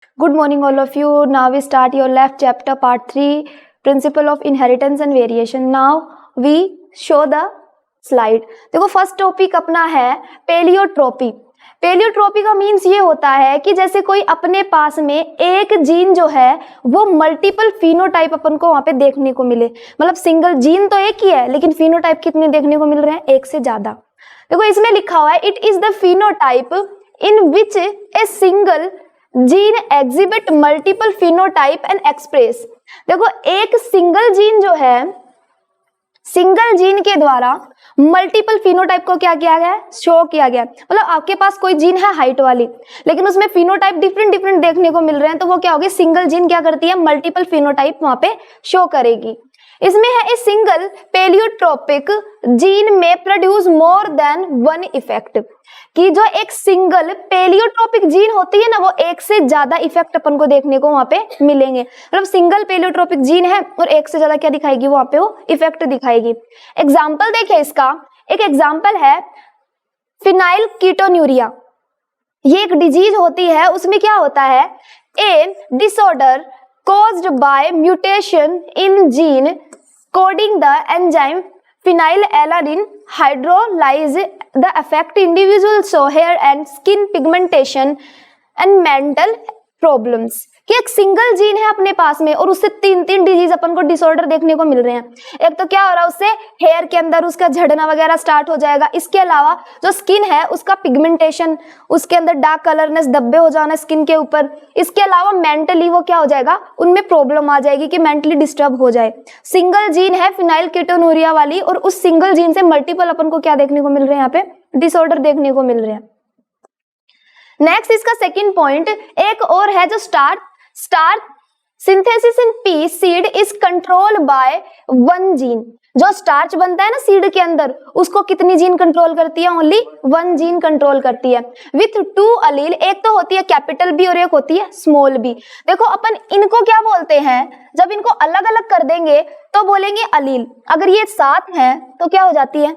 Good morning, all of you. Now we start your left chapter, part 3, Principle of Inheritance and Variation. Now we show the slide. देखो first topic अपना है पेलियोट्रोपी. पेलियोट्रोपी का means ये होता है कि जैसे कोई अपने पास में एक जीन जो है वो मल्टीपल फिनोटाइप अपन को वहां पे देखने को मिले. मतलब सिंगल जीन तो एक ही है लेकिन फिनोटाइप कितने देखने को मिल रहे हैं, एक से ज्यादा. देखो इसमें लिखा हुआ है it is the phenotype in which a single gene exhibit multiple phenotype and express. देखो एक सिंगल जीन जो है, सिंगल जीन के द्वारा मल्टीपल फिनोटाइप को क्या किया गया है, शो किया गया. मतलब आपके पास कोई जीन है हाइट वाली लेकिन उसमें फिनोटाइप डिफरेंट डिफरेंट देखने को मिल रहे हैं, तो वो क्या होगी, सिंगल जीन क्या करती है, मल्टीपल फिनोटाइप वहां पे शो करेगी. इसमें है ए सिंगल पेलियोट्रोपिक जीन में produce more than one effect, कि जो एक सिंगल पेलियोट्रोपिक जीन होती है ना वो एक से ज्यादा इफेक्ट अपन को देखने को वहां पे मिलेंगे. मतलब सिंगल पेलियोट्रोपिक जीन है और एक से ज्यादा क्या दिखाएगी, वहां पे वो इफेक्ट दिखाएगी. एग्जाम्पल देखिए इसका, एक एग्जाम्पल है फिनाइल कीटोन्यूरिया. ये एक डिजीज होती है, उसमें क्या होता है, ए disorder caused by mutation in gene coding the enzyme phenylalanine hydrolyse. The affect individuals show hair and skin pigmentation and mental problems. कि एक सिंगल जीन है अपने पास में और उससे तीन तीन डिजीज अपन को डिसऑर्डर देखने को मिल रहे हैं. एक तो क्या हो रहा है, उससे हेयर के अंदर उसका झड़ना वगैरह स्टार्ट हो जाएगा. इसके अलावा जो स्किन है उसका पिगमेंटेशन, उसके अंदर डार्क कलरनेस, धब्बे हो जाना स्किन के ऊपर. इसके अलावा मेंटली वो क्या हो जाएगा, उनमें प्रॉब्लम आ जाएगी कि मेंटली डिस्टर्ब हो जाए. सिंगल जीन है फिनाइल कीटोन्यूरिया वाली और उस सिंगल जीन से मल्टीपल अपन को क्या देखने को मिल रहे हैं, यहाँ पे डिसऑर्डर देखने को मिल रहे हैं. नेक्स्ट इसका सेकेंड पॉइंट एक और है, जो starch synthesis in P seed is control by one gene. जो स्टार्च बनता है ना सीड के अंदर, उसको कितनी जीन कंट्रोल करती है, ओनली वन जीन कंट्रोल करती है. विथ टू अलील, एक तो होती है कैपिटल बी और एक होती है स्मॉल बी. देखो अपन इनको क्या बोलते हैं, जब इनको अलग अलग कर देंगे तो बोलेंगे अलील. अगर ये साथ हैं तो क्या हो जाती है,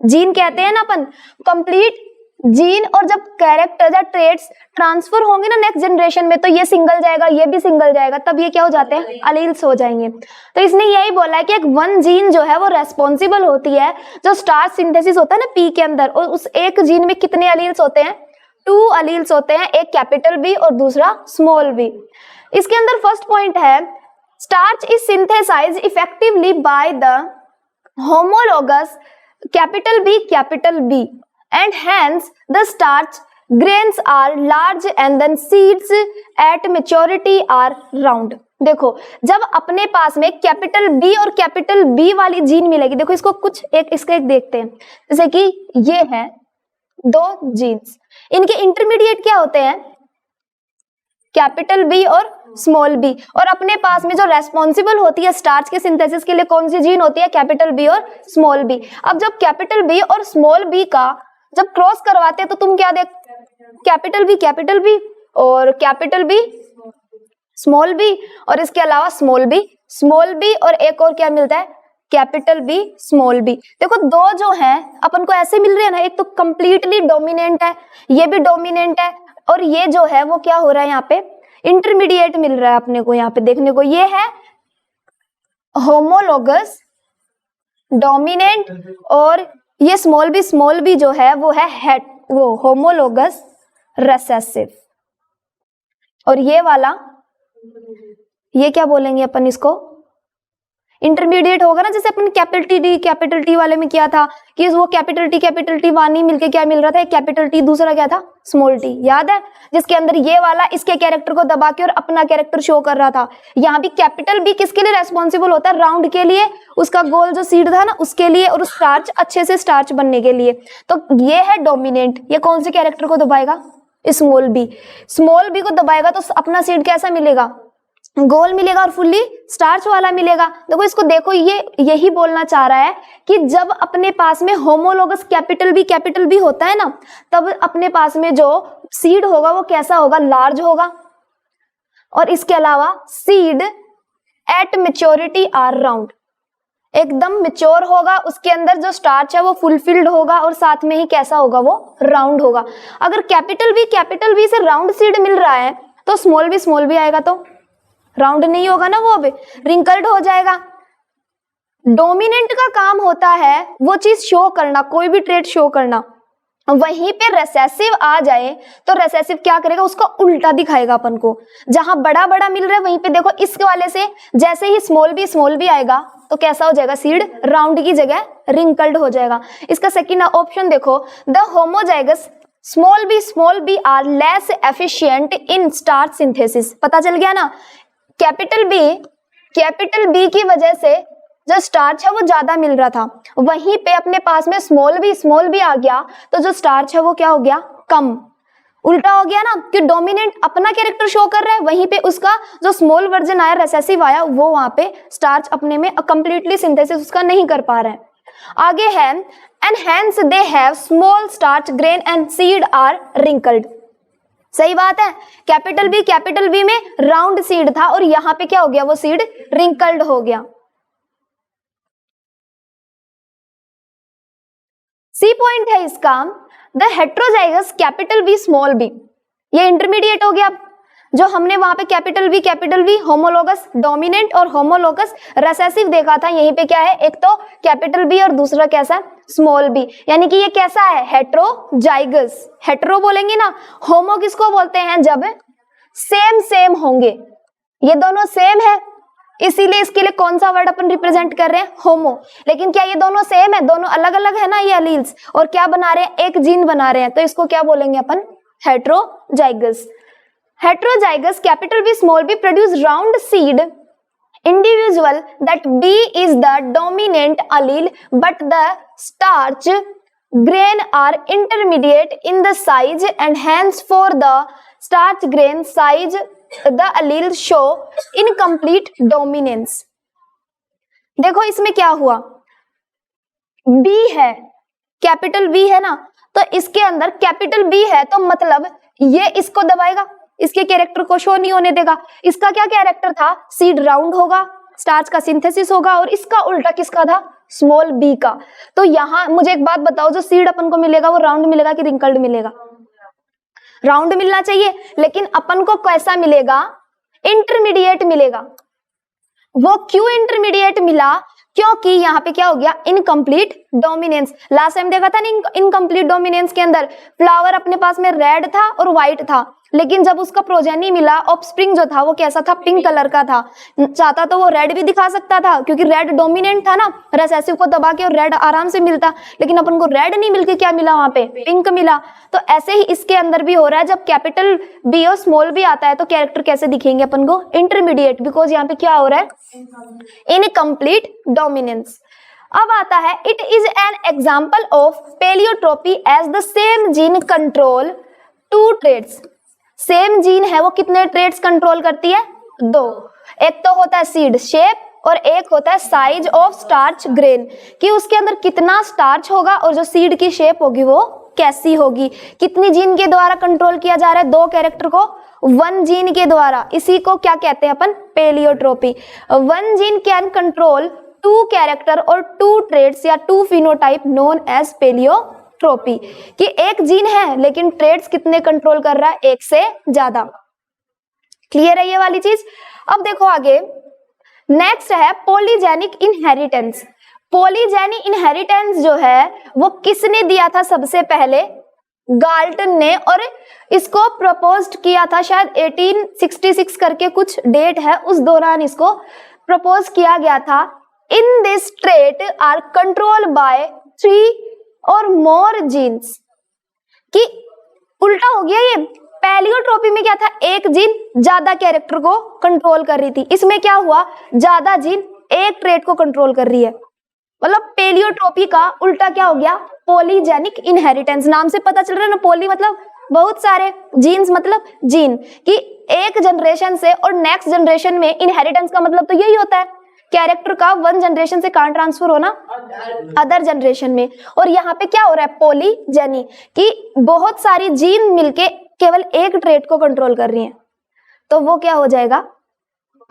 जीन कहते हैं ना अपन. कंप्लीट जीन और जब कैरेक्टर या ट्रेट्स ट्रांसफर होंगे ना नेक्स्ट जनरेशन में, तो ये सिंगल जाएगा, ये भी सिंगल जाएगा, तब ये क्या हो जाते हैं, अलील्स हो जाएंगे. तो इसने यही बोला है कि एक वन जीन जो है वो रेस्पॉन्सिबल होती है, जो स्टार्च सिंथेसिस होता है ना पी के अंदर, और उस एक जीन में कितने अलील्स होते हैं, टू अलील्स होते हैं, एक कैपिटल बी और दूसरा स्मॉल बी. इसके अंदर फर्स्ट पॉइंट है starch is synthesised effectively by the homologous capital B and hence the starch grains are large and then seeds at maturity are round. देखो जब अपने पास में कैपिटल बी और कैपिटल बी वाली gene मिलेगी, देखो इसको कुछ इसका एक देखते हैं. जैसे कि ये है दो जीन्स, इनके इंटरमीडिएट क्या होते हैं, कैपिटल बी और स्मॉल बी. और अपने पास में जो रेस्पॉन्सिबल होती है स्टार्च के सिंथेसिस के लिए कौन सी जीन होती है, कैपिटल बी और स्मॉल बी. अब जब कैपिटल बी और स्मॉल बी का जब क्रॉस करवाते हैं तो तुम क्या देख, कैपिटल बी और कैपिटल बी स्मॉल बी, और इसके अलावा स्मॉल बी और एक और क्या मिलता है, कैपिटल बी स्मॉल बी. देखो दो जो हैं अपन को ऐसे मिल रहे हैं ना, एक तो कंप्लीटली डोमिनेंट है, ये भी डोमिनेंट है, और ये जो है वो क्या हो रहा है, यहाँ पे इंटरमीडिएट मिल रहा है अपने को. यहाँ पे देखने को ये है होमोलोगस डोमिनेंट, और ये स्मॉल बी जो है वो है वो होमोलोगस रिसेसिव. और ये वाला ये क्या बोलेंगे अपन, इसको इंटरमीडिएट होगा ना. जैसे अपन कैपिटल टी वाले में किया था कि वो कैपिटल टी वानी मिलके क्या मिल रहा था, एक कैपिटल टी, दूसरा क्या था स्मॉल टी, याद है, जिसके अंदर ये वाला इसके कैरेक्टर को दबा के और अपना कैरेक्टर शो कर रहा था. यहाँ भी कैपिटल बी किसके लिए रेस्पॉन्सिबल होता है, राउंड के लिए, उसका गोल जो सीड था ना उसके लिए, और स्टार्च अच्छे से स्टार्च बनने के लिए. तो ये है डोमिनेंट, ये कौन से कैरेक्टर को दबाएगा, स्मॉल बी को दबाएगा तो अपना सीड कैसा मिलेगा, गोल मिलेगा और फुल्ली स्टार्च वाला मिलेगा. देखो देखो ये यही बोलना चाह रहा है कि जब अपने पास में होमोलोगस कैपिटल बी होता है ना, तब अपने पास में जो सीड होगा वो कैसा होगा, लार्ज होगा. और इसके अलावा seed at maturity are round, एकदम मेच्योर होगा, उसके अंदर जो स्टार्च है वो फुलफिल्ड होगा और साथ में ही कैसा होगा, वो राउंड होगा. अगर कैपिटल बी से राउंड सीड मिल रहा है तो स्मॉल भी आएगा, तो राउंड नहीं होगा ना, वो अब रिंकल्ड हो जाएगा। डोमिनेंट का काम होता है वो चीज शो करना, कोई भी ट्रेट शो करना। वहीं पे रेसेसिव आ जाए तो रेसेसिव क्या करेगा, उसका उल्टा दिखाएगा अपन को। जहां बड़ा बड़ा मिल रहा है वहीं पे देखो इस वाले से जैसे ही स्मॉल बी आएगा तो कैसा हो जाएगा, सीड राउंड की जगह रिंकल्ड हो जाएगा। इसका सेकंड ऑप्शन देखो, the homozygous small b are less efficient in starch synthesis. पता चल गया ना, कैपिटल बी की वजह से जो स्टार्च है वो ज्यादा मिल रहा था, वहीं पे अपने पास में स्मॉल बी आ गया तो जो स्टार्च है वो क्या हो गया, कम। उल्टा हो गया ना कि डोमिनेंट अपना कैरेक्टर शो कर रहा है, वहीं पे उसका जो स्मॉल वर्जन आया रेसेसिव आया वो वहां पे स्टार्च अपने में कंप्लीटली सिंथेसिस उसका नहीं कर पा रहे हैं। आगे है and hence they have small starch grain and seed are wrinkled. सही बात है, कैपिटल बी में राउंड सीड था और यहाँ पे क्या हो गया, वो सीड रिंकल्ड हो गया। सी पॉइंट है इसका, the heterozygous capital B small b, ये इंटरमीडिएट हो गया। जो हमने वहां पे कैपिटल बी होमोलोगस डोमिनेंट और होमोलोगस रेसेसिव देखा था, यहीं पे क्या है, एक तो कैपिटल बी और दूसरा कैसा, स्मॉल बी। यानी कि ये कैसा है, हेट्रोजाइगस। हेट्रो बोलेंगे ना, होमो किसको बोलते हैं, जब सेम होंगे, ये दोनों सेम है, इसीलिए इसके लिए कौन सा वर्ड अपन रिप्रेजेंट कर रहे हैं, होमो। लेकिन क्या ये दोनों सेम है, दोनों अलग अलग है ना ये एलील्स, और क्या बना रहे हैं, एक जीन बना रहे हैं, तो इसको क्या बोलेंगे अपन, heterozygous. Heterozygous capital B small B produce round seed individual that B is the dominant allele but the starch grain are intermediate in the size and hence for the starch grain size the allele show incomplete dominance। देखो इसमें क्या हुआ, B है, capital B है ना, तो इसके अंदर कैपिटल B है तो मतलब ये इसको दबाएगा, इसके कैरेक्टर को शो नहीं होने देगा। इसका क्या कैरेक्टर था, सीड राउंड होगा, स्टार्च का सिंथेसिस होगा, और इसका उल्टा किसका था, स्मॉल बी का। तो यहां मुझे एक बात बताओ, जो सीड अपन को मिलेगा वो राउंड मिलेगा कि रिंकल्ड मिलेगा, राउंड मिलना चाहिए, लेकिन अपन को कैसा मिलेगा, इंटरमीडिएट मिलेगा। वो क्यों इंटरमीडिएट मिला, क्योंकि यहाँ पे क्या हो गया, इनकम्प्लीट डोमिनेंस। लास्ट टाइम देखा था ना, इनकम्प्लीट डोमिनेंस के अंदर फ्लावर अपने पास में रेड था और व्हाइट था, लेकिन जब उसका प्रोजेनी मिला, ऑफस्प्रिंग जो था वो कैसा था, पिंक कलर का था। चाहता तो वो रेड भी दिखा सकता था क्योंकि रेड डोमिनेंट था ना, रेसेसिव को दबा के और रेड आराम से मिलता, लेकिन अपन को रेड नहीं मिलके क्या मिला, वहां पे पिंक मिला। तो ऐसे ही इसके अंदर भी हो रहा है, जब कैपिटल बी और स्मॉल बी आता है तो कैरेक्टर कैसे दिखेंगे अपन को, इंटरमीडिएट, बिकॉज यहाँ पे क्या हो रहा है, इनकम्प्लीट डोमिनेंस। अब आता है it is an example of pleiotropy as the same gene control two traits. Same gene है, वो कितने ट्रेट्स कंट्रोल करती है, दो। एक तो होता है सीड शेप और एक होता है साइज ऑफ स्टार्च ग्रेन, कि उसके अंदर कितना स्टार्च होगा और जो सीड की शेप होगी वो कैसी होगी। कितनी जीन के द्वारा कंट्रोल किया जा रहा है, दो कैरेक्टर को वन जीन के द्वारा, इसी को क्या कहते हैं अपन, pleiotropy. One gene can control two character और टू ट्रेट्स या two phenotype known as pleiotropy, कि एक जीन है लेकिन ट्रेट्स कितने कंट्रोल कर रहा है, एक से ज्यादा। क्लियर है ये वाली चीज। अब देखो आगे, नेक्स्ट है पॉलीजेनिक इनहेरिटेंस। पॉलीजेनिक इनहेरिटेंस जो है वो किसने दिया था सबसे पहले, गाल्टन ने, और इसको प्रपोज किया था शायद 1866 करके कुछ डेट है, उस दौरान इसको प्रपोज किया गया था। In this trait are control by 3 or more genes, कि उल्टा हो गया ये। पेलियोट्रोपी में क्या था, एक जीन ज्यादा कैरेक्टर को कंट्रोल कर रही थी, इसमें क्या हुआ, ज्यादा जीन एक ट्रेट को कंट्रोल कर रही है, मतलब पेलियोट्रोपी का उल्टा क्या हो गया, पॉलीजेनिक इनहेरिटेंस। नाम से पता चल रहा है ना, पॉली मतलब बहुत सारे, जीन्स मतलब जीन, कि एक जनरेशन से और नेक्स्ट जनरेशन में इनहेरिटेंस का मतलब तो यही होता है, कैरेक्टर का वन जनरेशन से कहां ट्रांसफर होना, अदर जनरेशन में। और यहाँ पे क्या हो रहा है, पॉलीजेनी, कि बहुत सारी जीन मिलके केवल एक ट्रेट को कंट्रोल कर रही हैं, तो वो क्या हो जाएगा,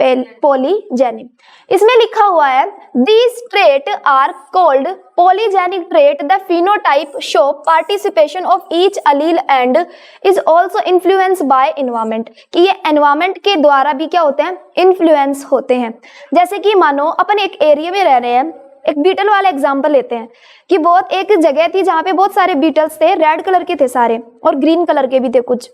पॉलीजेनिक। इसमें लिखा हुआ है these trait are called polygenic trait. The phenotype show participation of each allele and is also influenced by environment. कि ये environment के द्वारा भी क्या होते हैं, इन्फ्लुएंस होते हैं। जैसे कि मानो अपन एक एरिया में रह रहे हैं, एक बीटल वाला एग्जाम्पल लेते हैं कि बहुत एक जगह थी जहाँ पे बहुत सारे बीटल्स थे, रेड कलर के थे सारे और ग्रीन कलर के भी थे कुछ।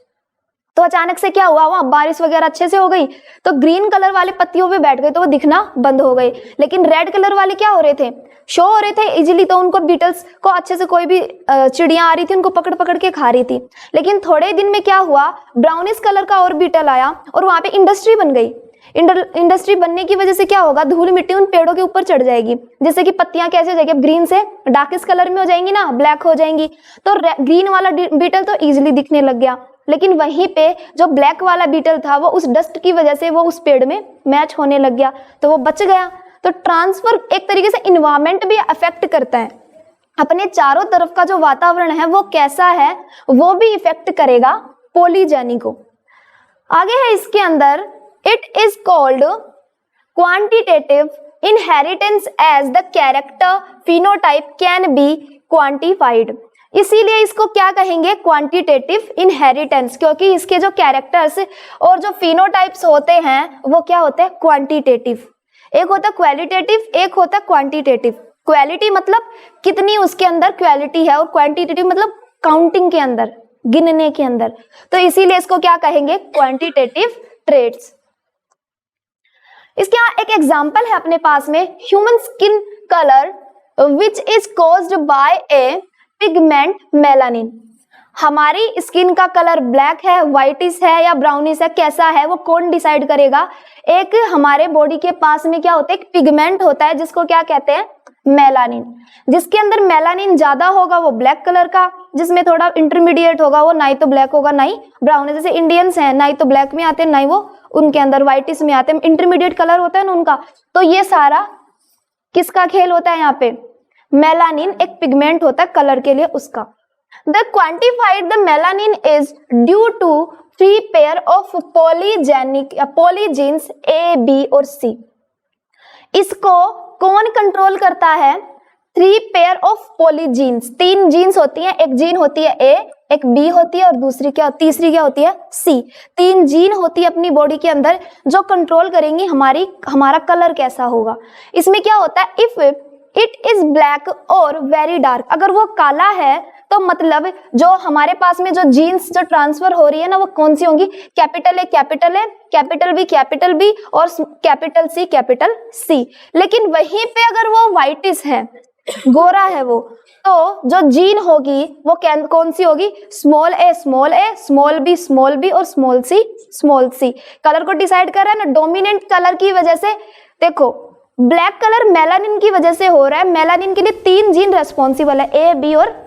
तो अचानक से क्या हुआ, वहां बारिश वगैरह अच्छे से हो गई तो ग्रीन कलर वाले पत्तियों पे बैठ गए तो वो दिखना बंद हो गए, लेकिन रेड कलर वाले क्या हो रहे थे, शो हो रहे थे इजीली। तो उनको बीटल्स को अच्छे से कोई भी चिड़ियां आ रही थी उनको पकड़ पकड़ के खा रही थी। लेकिन थोड़े दिन में क्या हुआ, ब्राउनिश कलर का और बीटल आया और वहां पे इंडस्ट्री बन गई। इंडस्ट्री बनने की वजह से क्या होगा, धूल मिट्टी उन पेड़ों के ऊपर चढ़ जाएगी, जैसे कि पत्तियां कैसे हो जाएगी, अब ग्रीन से डार्किश कलर में हो जाएंगी ना, ब्लैक हो जाएंगी। तो ग्रीन वाला बीटल तो इजीली दिखने लग गया, लेकिन वहीं पे जो ब्लैक वाला बीटल था वो उस डस्ट की वजह से वो उस पेड़ में मैच होने लग गया तो वो बच गया। तो ट्रांसफर एक तरीके से इन्वायरमेंट भी अफेक्ट करता है, अपने चारों तरफ का जो वातावरण है वो कैसा है वो भी इफेक्ट करेगा पॉलीजेनी को। आगे है इसके अंदर, it is called quantitative inheritance as the character phenotype can be quantified. इसीलिए इसको क्या कहेंगे, क्वांटिटेटिव इनहेरिटेंस, क्योंकि इसके जो कैरेक्टर्स और जो फिनोटाइप्स होते हैं वो क्या होते हैं, क्वांटिटेटिव। एक होता है क्वालिटेटिव, एक होता है क्वांटिटेटिव। क्वालिटी मतलब कितनी उसके अंदर क्वालिटी है और क्वांटिटेटिव मतलब काउंटिंग के अंदर, गिनने के अंदर। तो इसीलिए इसको क्या कहेंगे, क्वांटिटेटिव ट्रेट्स। इसके यहाँ एक एग्जाम्पल है अपने पास में, human skin colour which is caused by A pigment melanin. हमारी स्किन का कलर ब्लैक है, व्हाइटिश है या ब्राउनिश है, कैसा है वो कौन डिसाइड करेगा, एक हमारे बॉडी के पास में क्या होता है, एक पिगमेंट होता है जिसको क्या कहते हैं, मेलानिन। जिसके अंदर मेलानिन ज्यादा होगा वो ब्लैक कलर का, जिसमें थोड़ा इंटरमीडिएट होगा वो ना ही तो ब्लैक होगा ना ही ब्राउन है। जैसे इंडियंस हैं ना ही तो ब्लैक में आते हैं ना ही वो उनके अंदर व्हाइटिश में आते हैं, इंटरमीडिएट कलर होता है ना उनका। तो ये सारा किसका खेल होता है यहाँ पे, मेलानिन एक पिगमेंट होता है कलर के लिए उसका। The quantified the melanin is due to 3 pair of polygenes A, B और सी। इसको कौन कंट्रोल करता है, 3 पेयर ऑफ पॉलीजीन्स, 3 जीन्स होती हैं, एक जीन होती है ए, एक बी होती है और दूसरी क्या, तीसरी क्या होती है, सी। 3 जीन होती है अपनी बॉडी के अंदर जो कंट्रोल करेंगी हमारा कलर कैसा होगा। इसमें क्या होता है, इफ इट इज ब्लैक और वेरी डार्क, अगर वो काला है तो मतलब जो हमारे पास में जो जीन्स जो ट्रांसफर हो रही है ना वो कौन सी होंगी, कैपिटल ए, कैपिटल बी और कैपिटल सी। लेकिन वहीं पे अगर वो व्हाइटिश है, गोरा है वो, तो जो जीन होगी वो कौन सी होगी, स्मॉल ए, स्मॉल बी और स्मॉल सी। कलर को डिसाइड कर रहा है ना, डोमिनेंट कलर की वजह से। देखो ब्लैक कलर मेलानिन की वजह से हो रहा है, मेलानिन के लिए 3 जीन रेस्पॉन्सिबल है, ए, बी और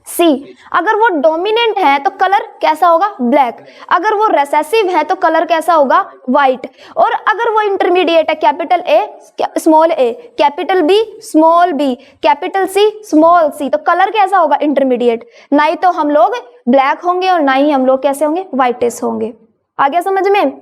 सी। अगर वो डोमिनेंट है तो कलर कैसा होगा, ब्लैक। अगर वो रेसेसिव है तो कलर कैसा होगा, व्हाइट। और अगर वो इंटरमीडिएट है, capital A, small A, capital B, small B, capital C, small C, तो कलर कैसा होगा, इंटरमीडिएट। ना ही तो हम लोग ब्लैक होंगे और ना ही हम लोग कैसे होंगे, व्हाइटिश होंगे। आ गया समझ में।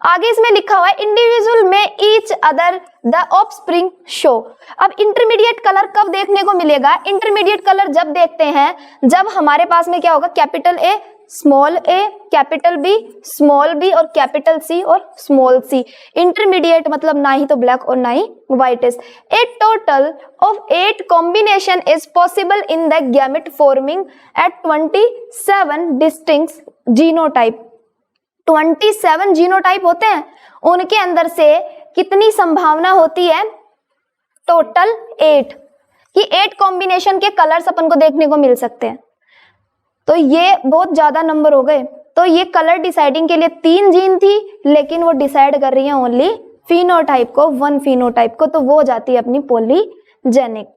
आगे इसमें लिखा हुआ है, इंडिविजुअल में each other the offspring show. अब इंटरमीडिएट कलर कब देखने को मिलेगा, इंटरमीडिएट कलर जब देखते हैं जब हमारे पास में क्या होगा, capital A, small A, capital B, small b और कैपिटल सी और स्मॉल सी। इंटरमीडिएट मतलब ना ही तो ब्लैक और ना ही whitish. A total of 8 combination is possible in the gamete forming at 27 distinct genotype. 27 genotype होते हैं, उनके अंदर से कितनी संभावना होती है, टोटल 8 कि 8 कॉम्बिनेशन के कलर्स अपन को देखने को मिल सकते हैं। तो ये बहुत ज्यादा नंबर हो गए। तो ये कलर डिसाइडिंग के लिए 3 जीन थी, लेकिन वो डिसाइड कर रही है ओनली फिनोटाइप को, 1 फिनोटाइप को, तो वो हो जाती है अपनी पॉलीजेनिक।